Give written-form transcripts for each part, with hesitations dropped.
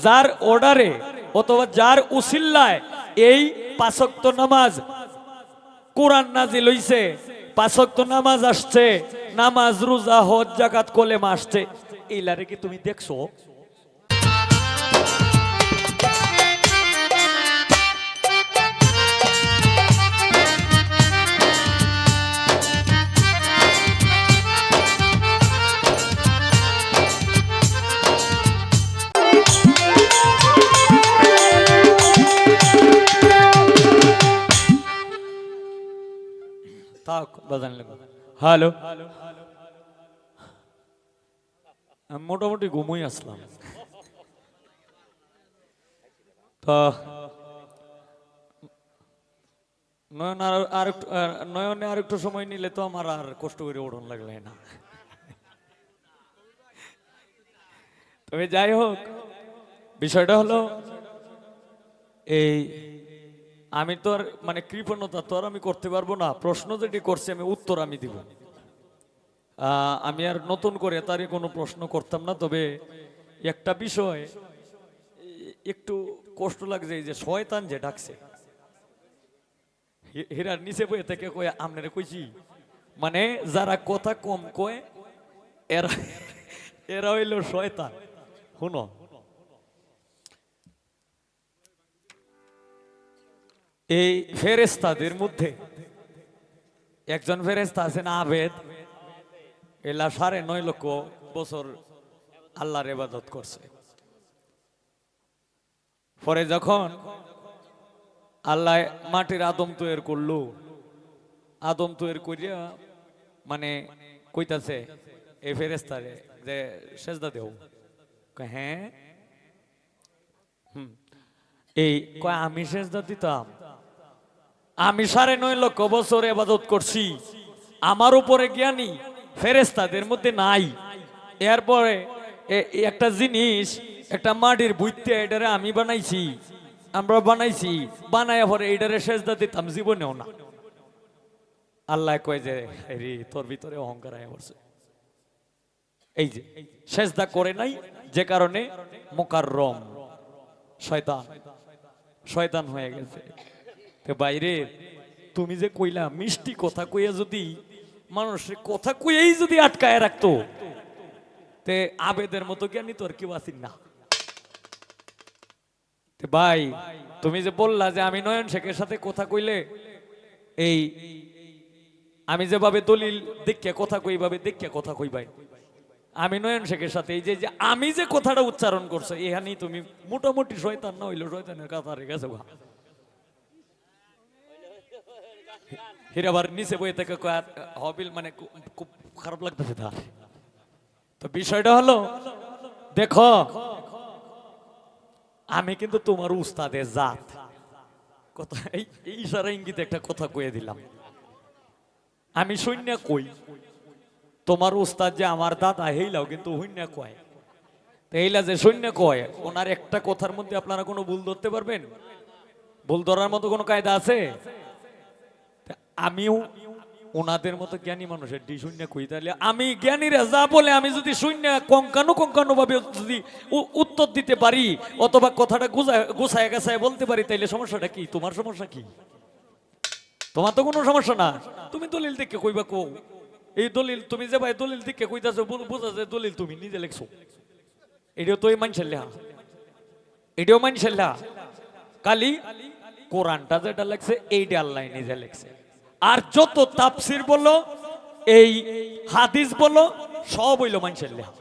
যার অর্ডারে অথবা যার উসিল্লায় এই 5 ওয়াক্ত নামাজ কোরআন নাজিল হইছে, 5 ওয়াক্ত নামাজ আসছে, নামাজ রোজা হজ যাকাত কলেমা আসছে, এইলারে কি তুমি দেখছো? হ্যালো, মোটামুটি ঘুমোই আসলাম। তো নয়নে আর একটু সময় নিলে তো আমার আর কষ্ট করে ওড়ন লাগলে না। তবে যাই হোক, বিষয়টা হলো এই, আমি তো আর মানে কৃপণতা তো আর আমি করতে পারবো না। প্রশ্ন যেটি করছে আমি উত্তর আমি দিব। আমি আর নতুন করে তারই কোনো প্রশ্ন করতাম না। তবে একটা বিষয় একটু কষ্ট লাগছে, যে শয়তান যে ডাকছে হীরার নিচে বইয়ে থেকে কয়ে আমনে কইছি, মানে যারা কথা কম কয় এরা এরা হইল শয়তান। শুনো, এই ফেরেশতাদের মধ্যে একজন ফেরেশতা আছেন আবেদ, এলা 9.5 লক্ষ বছর আল্লাহর ইবাদত করছে। পরে যখন আল্লাহ মাটির আদম তৈরি করলো, আদম তৈরি করিয়া মানে কইতাছে এই ফেরেশতারে যে সেজদা দেও, হ্যাঁ এই কয় আমি সেজদা দিতাম, আমি 9.5 লক্ষ বছর ইবাদত করছি, আমার উপরে জ্ঞানী ফেরেশতাদের মধ্যে নাই। এরপরে একটা জিনিস, একটা মাটির বুইতে এটারে আমি বানাইছি, আমরা বানাইছি, বানায় পরে এটারে সেজদা দিতাম জীবনেও না। আল্লাহ কয় যে রে তোর ভিতরে অহংকার আয়া পড়ছে, এই যে সেজদা করে নাই, যে কারণে মুকাররম শয়তান, শয়তান হয়ে গেছে। তো বাইরে তুমি যে কইলা মিষ্টি কথা কইয়া যদি মানুষের কথা কইয়াই যদি আটকায় রাখতো, তে আবেদের মতো জ্ঞানী তো আর কেউ আসিন না। ভাই তুমি যে বললা যে আমি নয়ন শেখের সাথে কথা কইলে এই আমি যেভাবে দলিল দেখিয়া কথা কই ভাবে দেখিয়া কথা কই, ভাই আমি নয়ন শেখের সাথে এই যে আমি যে কথাটা উচ্চারণ করছো, এখানেই তুমি মোটামুটি শয়তান না হইলো শয়তানের কাতারে গেছে। হীরাবার নিচে বইয়ে থেকে হবিল, মানে খুব খারাপ লাগতেছে তার। তো বিষয়টা হলো দেখো, আমি কিন্তু তোমার উস্তাদের জাত কথা, এই ইশারা ইঙ্গিতে একটা কথা কয়ে দিলাম। আমি শূন্য কই তোমার উস্তাদ যে আমার দাদা হেইলাও কিন্তু হইনা কয়, তো এইলা যে শূন্য কয়, ওনার একটা কথার মধ্যে আপনারা কোনো ভুল ধরতে পারবেন? ভুল ধরার মতো কোনো কায়দা আছে? আমিও ওনাদের মতো জ্ঞানী মানুষের ডি শূন্য কই, তাহলে আমি জ্ঞানীরা যা বলে আমি যদি শূন্য কঙ্কানু ভাবে যদি উত্তর দিতে পারি, অথবা কথাটা গুছায় গাছায় বলতে পারি, তাইলে সমস্যাটা কি? তোমার সমস্যা কি? তোমার তো কোনো সমস্যা না, তুমি দলিল দেখে কইবা কো, এই দলিল তুমি যে ভাই দলিল দেখে কইতাছো, বুঝা যায় দলিল তুমি নিজে লেখছো, এটাও তো এই মানুষের লেখা, এটাও মানুষের লেখা। খালি কোরআনটা যেটা লেখছে এইটা আল্লাহ নিজে লেখছে। আর যত তাফসির বলো, এই হাদিস বলো, সব হইলো মানুষের লেখা।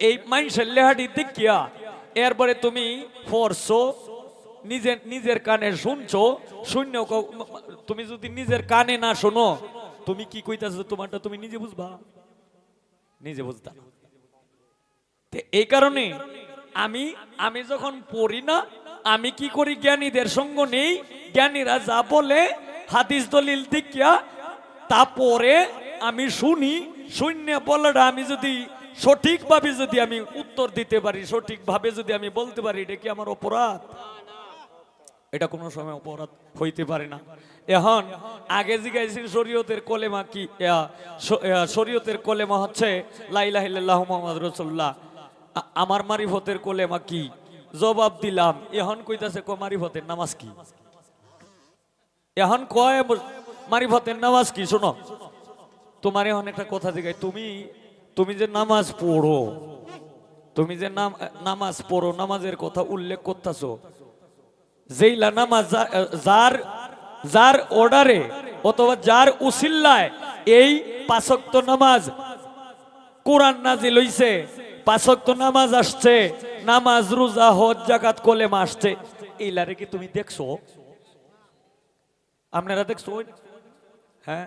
এই মানুষের লেখাটি দেখিয়া এরপরে তুমি পড়ছো, নিজের কানে শুনছো, শূন্য তুমি যদি নিজের কানে না শোনো, তুমি কি কইতাছো তোমারটা তুমি নিজে বুঝবা? নিজে বুঝতা। এই কারণে আমি যখন পড়ি না, আমি কি করি, জ্ঞানীদের সঙ্গ নেই, জ্ঞানীরা যা বলে হাদিস দলিল দেখিয়া তারপরে আমি শুনি, শূন্য বলাটা আমি যদি সঠিকভাবে যদি আমি উত্তর দিতে পারি, সঠিকভাবে যদি আমি বলতে পারি, এটা কি আমার অপরাধ? এটা কোনো সময় অপরাধ হইতে পারে না। এখন আগে জিজ্ঞাসা শরীয়তের কলেমা কি, শরীয়তের কলেমা হচ্ছে লা ইলাহা ইল্লাল্লাহু মুহাম্মাদুর রাসূলুল্লাহ। আমার মারিফতের কোলেমা কি? জবাব দিলাম, এখন কইতাছে কো মারিফতের নামাজ কি? এখন কয় মারিফতের নামাজ কি? শোনো, তোমার এখন একটা কথা জিগাই, তুমি যে নামাজ পড়ো, তুমি যে নামাজ পড়ো, নামাজের কথা উল্লেখ করতেছো, যেইলা নামাজ যার যার অর্ডারে অথবা যার উসিল্লায় এই 5 ওয়াক্ত নামাজ কোরআন নাজিল হইছে, 5 ওয়াক্ত নামাজ আসছে, নামাজ রোজা হজ যাকাত কলেমা আসছে, এইলারে কি তুমি দেখছো? আপনারা দেখছো? হ্যাঁ,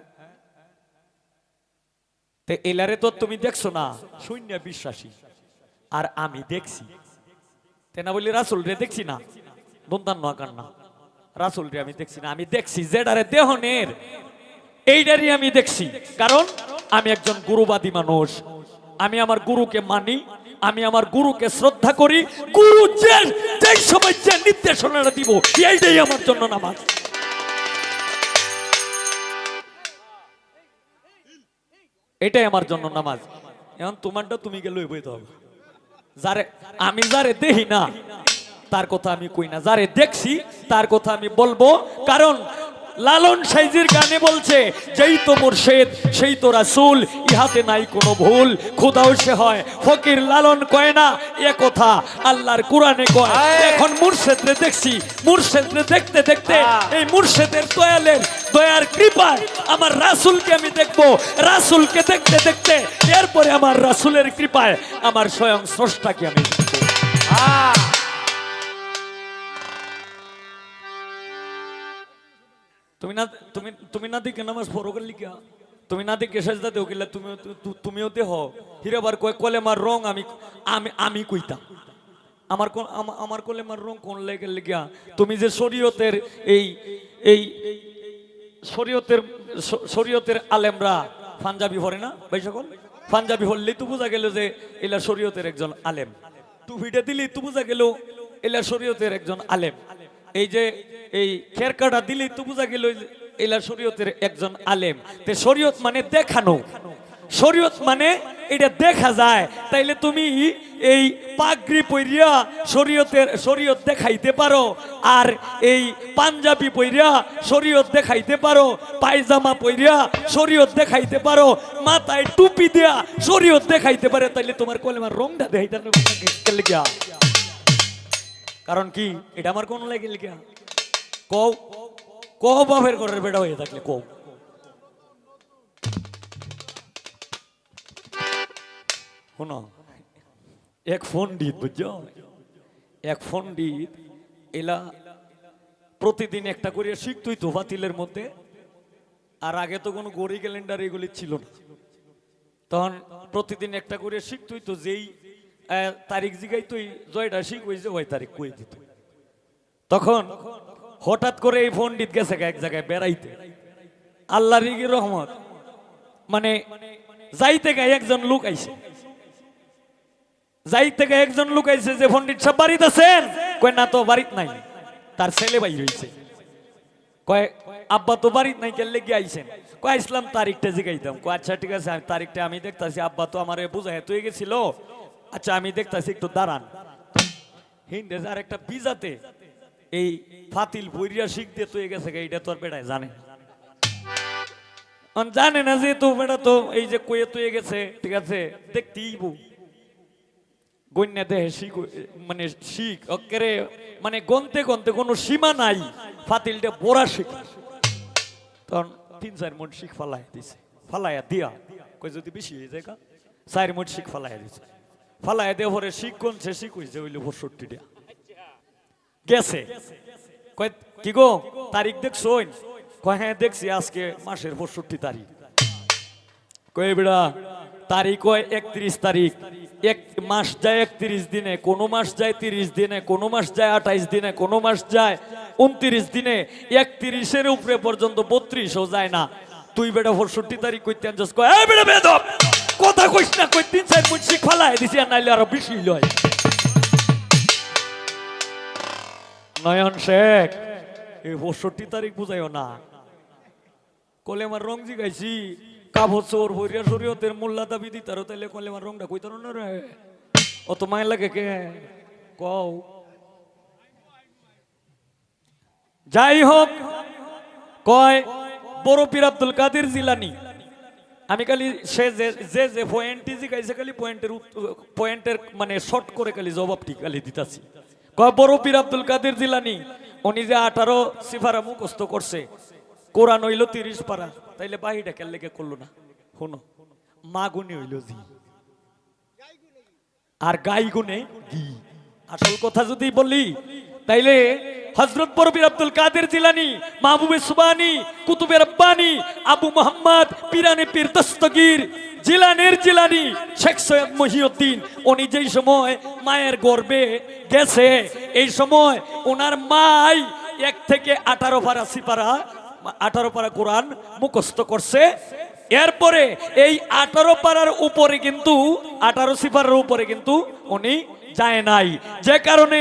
তে এলারে তো তুমি দেখছো না, শূন্য বিশ্বাসী। আর আমি দেখছি, তেনা বলি রাসূল রে দেখছি না, দন্তান নকার না, রাসূল রে আমি দেখছি না, আমি দেখছি যেটারে দেহনের এইটারই আমি দেখছি। কারণ আমি একজন গুরুবাদী মানুষ, আমি আমার গুরুকে মানি, আমি আমার গুরুকে শ্রদ্ধা করি। গুরু যেই সময় যে নির্দেশনাটা দিব এইটাই আমার জন্য নামাজ। এটাই আমার জন্য নামাজ। এখন তোমারটা তুমি গেলে বইতে হবে। আমি যারে দেখি না তার কথা আমি কই না, যারে দেখছি তার কথা আমি বলবো। কারণ লালন সাইজির গানে বলছে, যেই তো মুর্শিদ সেই তো রাসূল, ইহাতে নাই কোনো ভুল, খোদাও সে হয় ফকির লালন কয় না এ কথা আল্লাহর কোরআনে কয়। এখন মুর্শিদরে দেখছি, মুর্শিদরে দেখতে দেখতে এই মুর্শিদের দয়ার কৃপায় আমার রাসূলকে আমি দেখবো, রাসূলকে দেখতে দেখতে এরপরে আমার রাসূলের কৃপায় আমার স্বয়ং স্রষ্টাকে আমি দেখবো। তুমি না দেখে নামাজ পড়ো গেলি কিয়া, তুমি না দেখে সেজদা দেও গেলা, তুমিও দেহ হিরাবার কয় কলেমার রং আমি কইতাম, আমার কলেমার রং কোন লেগে গিয়া। তুমি যে শরীয়তের এই শরীয়তের আলেমরা পাঞ্জাবি পড়ে না ভাই, সকল পাঞ্জাবি পড়লেই তো বোঝা গেল যে এলা শরীয়তের একজন আলেম, টুপিটা দিলেই তো বোঝা গেল এলা শরীয়তের একজন আলেম, এই যে এই খেরকাটা দিলেই তো বোঝা গেল এলা শরীয়তের একজন আলেম। তে শরীয়ত মানে দেখানো, শরীয়ত মানে এটা দেখা যায়। তাইলে তুমি এই পাগড়ি পইরিয়া শরীয়ত দেখাইতে পারো, আর এই পাঞ্জাবি পইরিয়া শরীয়ত দেখাইতে পারো, পায়জামা পইরিয়া শরীয়ত দেখাইতে পারো, মাথায় টুপি দেয়া শরীয়ত দেখাইতে পারে। তাইলে তোমার কলেমার রংটা দেখাইতে গিয়া, কারণ কি এটা আমার কোন লাগে গিয়া? কও কও বাপের ঘরের বেটা হয়ে থাকলে কও। শোনো, এক পণ্ডিত, বুঝছো, এক পণ্ডিত এলা প্রতিদিন একটা করে শিখতই তো বাতিলের মধ্যে। আর আগে তো কোনো ঘড়ি ক্যালেন্ডার এগুলি ছিল না, তখন প্রতিদিন একটা করে শিখতই তো, যেই তারিখ জিগাই তুই জয়টা শিখ হয়েছে ওই তারিখ কই দিত। তখন হঠাৎ করে এই পণ্ডিত গেছে এক জায়গায় বেড়াইতে, আল্লাহর রহমত, মানে যাইতে গায়ে একজন লোক আইছে, যাইতে গায়ে একজন লোক আইছে যে পণ্ডিত সাহেব বাড়িতে আছেন? কয় না তো বাড়িত নাই, তার ছেলে ভাই হইছে। কয় আব্বা তো বাড়িত নাই, কেন লেগে আইছেন? কয় ইসলাম তারিখটা জিগাইতাম। কয় আচ্ছা ঠিক আছে, তারিখটা আমি দেখতাছি, আব্বা তো আমারে বুঝাই তুই গেছিল, আচ্ছা আমি দেখতাছি, একটু দাঁড়ান। হিন্দে আর একটা বিজাতে এই ফাতিল বইরিয়া শিখতে তুই গেছে, এইটা তোর বেটায় জানে জানে না, যে তো বেটা তো এই যে কয়ে তুই গেছে, ঠিক আছে দেখতেই বউ গন্যা দেহে শিখ, মানে শিখ অকেরে, মানে গনতে গনতে কোনো সীমা নাই, ফাতিলটা বড়া শিখ। তখন 3-4 মন শিখ ফালাই দিছে, ফালাইয়া দিয়া কই যদি বেশি হয়ে যায় 4 মন শিখ ফালাইয়া দিছে, ফালাইয়া দেওয়া পরে শিখ গনছে, শিখ হয়েছে হইলো 65টা গেছে। কয় কি গো তারিখ দেখছো? কয় হ্যাঁ দেখছি, আজকে মাসের 65 তারিখ। কয় বেড়া তারিখ হয় 31 তারিখ, এক মাস যায় 31 দিনে, কোন মাস যায় 30 দিনে, কোন মাস যায় 28 দিনে, কোন মাস যায় 29 দিনে, 31-এর উপরে পর্যন্ত 32ও যায় না। তুই বেটা 65 তারিখ কইতে আনছস? কয় এই বেটা বেদব কথা কইস না, কই 3-4 মুঠ শিখ ফালাই দিছি, আর নাইলে আরো বেশি লয়। নয়ন শেখ এই 65 তারিখ বুঝাইও না, কলেমার রং জিগাইছি, কাপড় চোর ভরিয়া শরীয়তের মোল্লা দাবি দিতারো, তাইলে কলেমার রংটা কইতারো না রে। অত মায়ের লাগে কে কও। যাই হোক, কয় বড় পীর আব্দুল কাদের জিলানী। আমি খালি সে যে যে পয়েন্টই জিগাইছে খালি পয়েন্টের মানে শর্ট করে খালি জবাবটি খালি দিতাছি। কয় বড় পীর আব্দুল কাদের জিলানী উনি যে 18 সিফারা মুখস্থ করছে, কোরআন হইল 30 পারা, তাইলে বাহিটা কেন লেগে করলো না? শুনো, মা গুণে হইল জি আর গাই গুণে গি। আসল কথা যদি বলি তাইলে হযরত বড় পীর আব্দুল কাদের জিলানী, মাহবুবে সুবহানী, কুতুবে রব্বানী, আবু মোহাম্মদ পিরানে পীর দস্তগীর জিলানের জিলানী শেখ সৈয়দ মহিউদ্দিন, উনি যেই সময় মায়ের গর্ভে গেছে এই সময় ওনার মাই 1 থেকে 18 পারা সিপারা 18 পারা কোরআন মুখস্থ করছে। এরপরে এই 18 পারার উপরে কিন্তু 18 সিপারার উপরে কিন্তু উনি যায় নাই, যে কারণে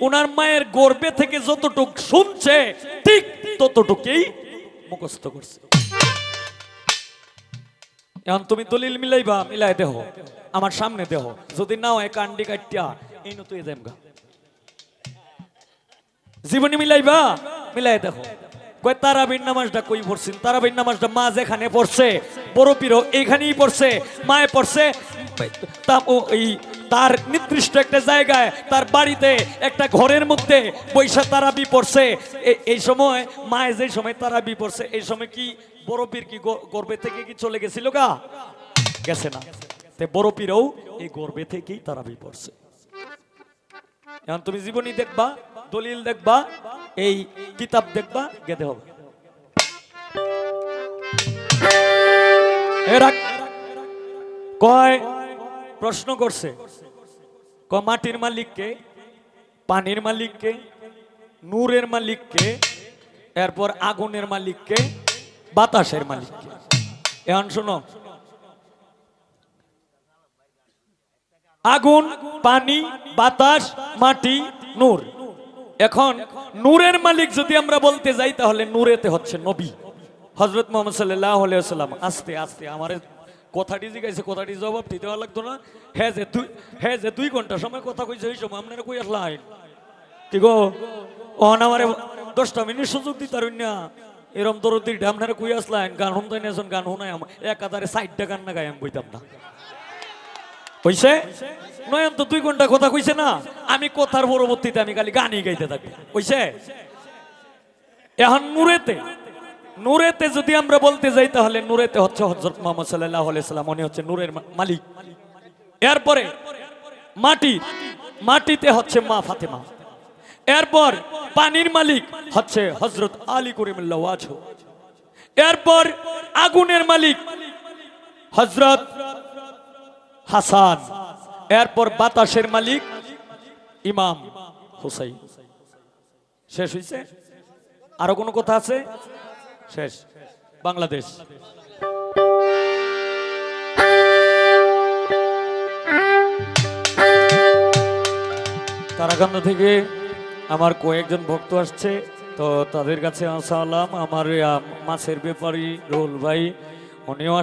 উনার মায়ের গর্ভে থেকে যতটুক শুনছে ঠিক ততটুকুই মুখস্থ করছে। এখন তুমি দলিল মিলাইবা, মিলাই দেহ আমার সামনে দেহ, যদি না হয় কান্ডি কাটিয়া এই নতুন যাইমগা। জীবনী মিলাইবা, মিলাই দেখো। কয় তারাবির নামাজটা কই পড়ছেন? তারাবির নামাজটা মা যেখানে পড়ছে বড় পীরও এইখানেই পড়ছে, মায়ে পড়ছে তার নির্দিষ্ট একটা জায়গায় তার বাড়িতে একটা ঘরের মধ্যে বৈশা তারাবি পড়ছে। এই সময় মায়ে যে সময় তারাবি পড়ছে এই সময় কি বড় পীর কি গর্ভে থেকে কি চলে গেছিল গা? গেছে না। তে বড় পীরও এই গর্ভে থেকেই তারাবি পড়ছে। এখন তুমি জীবনী দেখবা, দলিল দেখবা, এই কিতাব দেখবা, গেতে হবে। কয় প্রশ্ন করছে, কয় মাটির মালিককে, পানির মালিককে, নূরের মালিককে, এরপর আগুনের মালিককে, বাতাসের মালিককে। এখন শোনো, আগুন, পানি, বাতাস, মাটি, নূর। এখন নূরের মালিক যদি আমরা বলতে যাই তাহলে নূরেতে হচ্ছে নবী হযরত মুহাম্মদ সাল্লাল্লাহু আলাইহি ওয়াসাল্লাম। আস্তে আস্তে আমারে কথাটি জিগাইছে, কথাটি জবাব দিতে লাগতো না। হ্যাঁ যে 2 ঘন্টা সময় কথা কইছে এই সময় আপনারা কই আসলেন? কি গো ওহন আমারে 10টা মিনিট সুযোগ দিতারুন না। এরম দরদির আপনারা কই আসলেন? গান শুনতে নেছেন, গান শুনাই একাধারে 60টা গান না গাই আমি বইতাম না। কইছে নয়ন তো 2 ঘন্টা কথা কইছে না, আমি কথার পরবর্তীতে আমি খালি গানই গাইতে থাকবো। কইছে এখন নূরেতে যদি আমরা বলতে যাই তাহলে নূরেতে হচ্ছে হযরত মুহাম্মদ সাল্লাল্লাহু আলাইহি সাল্লাম, উনি হচ্ছে নূরের মালিক। এরপরে মাটিতে হচ্ছে মা ফাতেমা। এরপর পানির মালিক হচ্ছে হযরত আলী করিমুল্লাহ ওয়াজহ। এরপর আগুনের মালিক হযরত হাসান। এরপর বাতাসের মালিক ইমাম হুসাইন। শেষ হইছে? আরো কোনো কথা আছে? শেষ। বাংলাদেশ। তারাকান্দ থেকে আমার কয়েকজন ভক্ত আসছে, তো তাদের কাছে সালাম। আমার মাছের ব্যাপারী রুল ভাই, উনিও